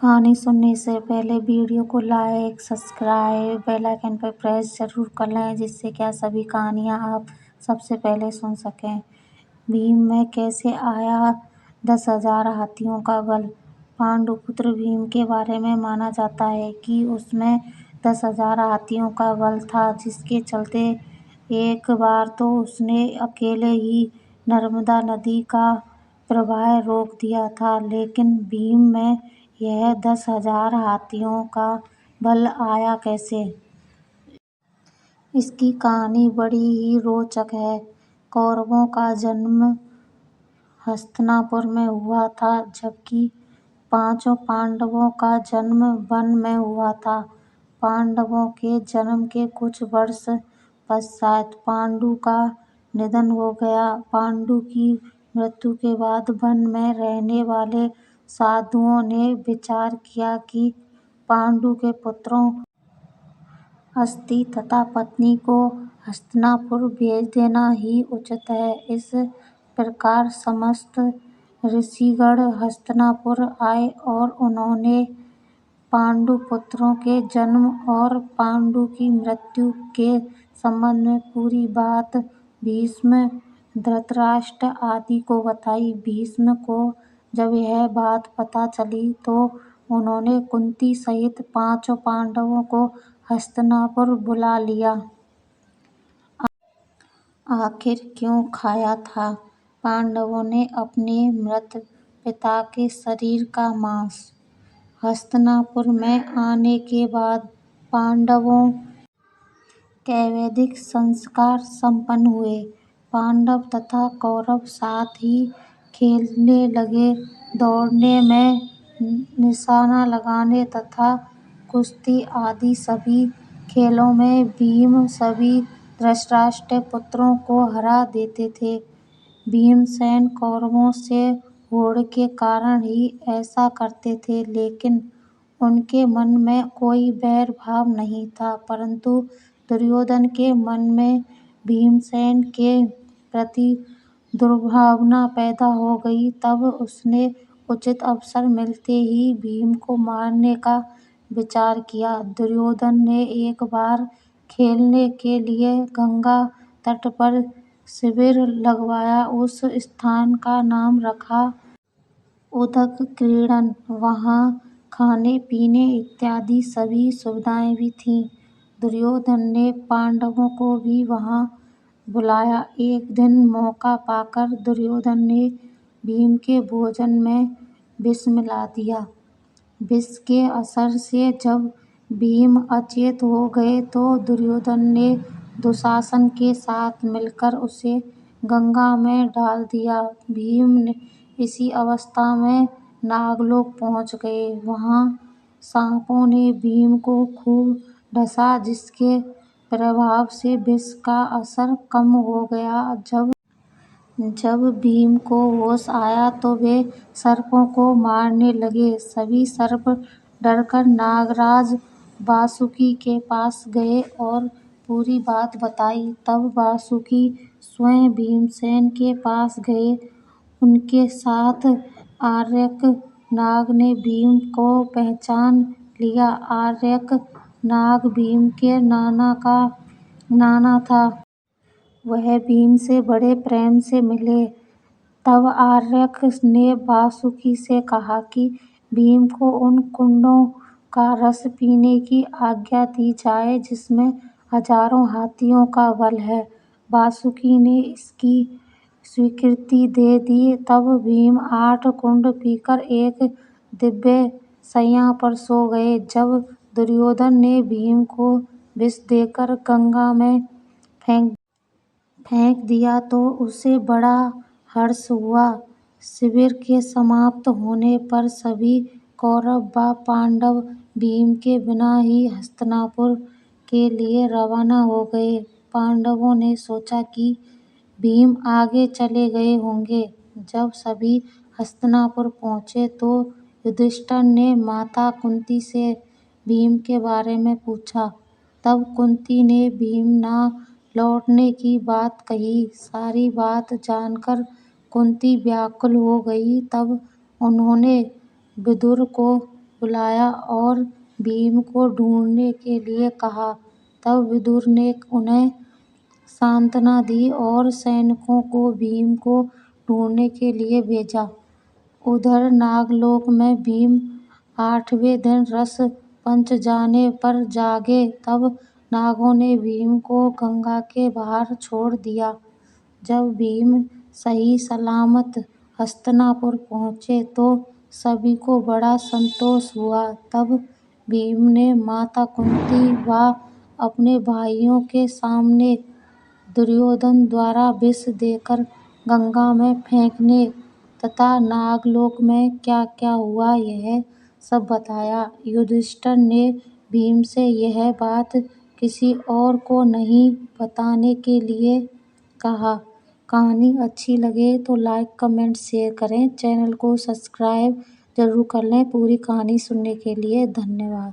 कहानी सुनने से पहले वीडियो को लाइक, सब्सक्राइब, बेल आइकन पर प्रेस जरूर कर लें, जिससे क्या सभी कहानियाँ आप सबसे पहले सुन सकें। भीम में कैसे आया 10,000 हाथियों का बल। पांडुपुत्र भीम के बारे में माना जाता है कि उसमें 10,000 हाथियों का बल था, जिसके चलते एक बार तो उसने अकेले ही नर्मदा नदी का प्रवाह रोक दिया था। लेकिन भीम में यह 10,000 हाथियों का बल आया कैसे? इसकी कहानी बड़ी ही रोचक है। कौरवों का जन्म हस्तिनापुर में हुआ था, जबकि पांचों पांडवों का जन्म वन में हुआ था। पांडवों के जन्म के कुछ वर्ष पश्चात पांडु का निधन हो गया। पांडु की मृत्यु के बाद वन में रहने वाले साधुओं ने विचार किया कि पांडु के पुत्रों अस्ति तथा पत्नी को हस्तिनापुर भेज देना ही उचित है। इस प्रकार समस्त ऋषिगण हस्तिनापुर आए और उन्होंने पांडु पुत्रों के जन्म और पांडु की मृत्यु के संबंध में पूरी बात भीष्म, धृतराष्ट्र आदि को बताई। भीष्म को जब यह बात पता चली तो उन्होंने कुंती सहित पांचों पांडवों को हस्तिनापुर बुला लिया। आखिर क्यों खाया था? पांडवों ने अपने मृत पिता के शरीर का मांस। हस्तिनापुर में आने के बाद पांडवों के वैदिक संस्कार संपन्न हुए। पांडव तथा कौरव साथ ही खेलने लगे। दौड़ने में, निशाना लगाने तथा कुश्ती आदि सभी खेलों में भीम सभी धृतराष्ट्र पुत्रों को हरा देते थे। भीमसेन कौरवों से होड़ के कारण ही ऐसा करते थे, लेकिन उनके मन में कोई बैर भाव नहीं था। परंतु दुर्योधन के मन में भीमसेन के प्रति दुर्भावना पैदा हो गई। तब उसने उचित अवसर मिलते ही भीम को मारने का विचार किया। दुर्योधन ने एक बार खेलने के लिए गंगा तट पर शिविर लगवाया। उस स्थान का नाम रखा उदक क्रीड़न। वहाँ खाने पीने इत्यादि सभी सुविधाएं भी थीं। दुर्योधन ने पांडवों को भी वहाँ बुलाया। एक दिन मौका पाकर दुर्योधन ने भीम के भोजन में विष मिला दिया। विष के असर से जब भीम अचेत हो गए तो दुर्योधन ने दुशासन के साथ मिलकर उसे गंगा में डाल दिया। भीम इसी अवस्था में नागलोक पहुँच गए। वहाँ सांपों ने भीम को खूब डसा, जिसके प्रभाव से विष का असर कम हो गया। जब भीम को होश आया तो वे सर्पों को मारने लगे। सभी सर्प डरकर नागराज वासुकी के पास गए और पूरी बात बताई। तब वासुकी स्वयं भीमसेन के पास गए। उनके साथ आर्यक नाग ने भीम को पहचान लिया। आर्यक नाग भीम के नाना का नाना था। वह भीम से बड़े प्रेम से मिले। तब आर्यक ने वासुकी से कहा कि भीम को उन कुंडों का रस पीने की आज्ञा दी जाए जिसमें हजारों हाथियों का बल है। वासुकी ने इसकी स्वीकृति दे दी। तब भीम 8 कुंड पीकर एक दिव्य शैया पर सो गए। जब दुर्योधन ने भीम को विष देकर गंगा में फेंक दिया तो उसे बड़ा हर्ष हुआ। शिविर के समाप्त होने पर सभी कौरव व पांडव भीम के बिना ही हस्तिनापुर के लिए रवाना हो गए। पांडवों ने सोचा कि भीम आगे चले गए होंगे। जब सभी हस्तिनापुर पहुँचे तो युधिष्ठिर ने माता कुंती से भीम के बारे में पूछा। तब कुंती ने भीम न लौटने की बात कही। सारी बात जानकर कुंती व्याकुल हो गई। तब उन्होंने विदुर को बुलाया और भीम को ढूंढने के लिए कहा। तब विदुर ने उन्हें सांत्वना दी और सैनिकों को भीम को ढूंढने के लिए भेजा। उधर नागलोक में भीम 8वें दिन रस पंच जाने पर जागे। तब नागों ने भीम को गंगा के बाहर छोड़ दिया। जब भीम सही सलामत हस्तिनापुर पहुँचे तो सभी को बड़ा संतोष हुआ। तब भीम ने माता कुंती व अपने भाइयों के सामने दुर्योधन द्वारा विष देकर गंगा में फेंकने तथा नागलोक में क्या क्या हुआ यह सब बताया। युधिष्ठिर ने भीम से यह बात किसी और को नहीं बताने के लिए कहा। कहानी अच्छी लगे तो लाइक कमेंट शेयर करें। चैनल को सब्सक्राइब जरूर कर लें। पूरी कहानी सुनने के लिए धन्यवाद।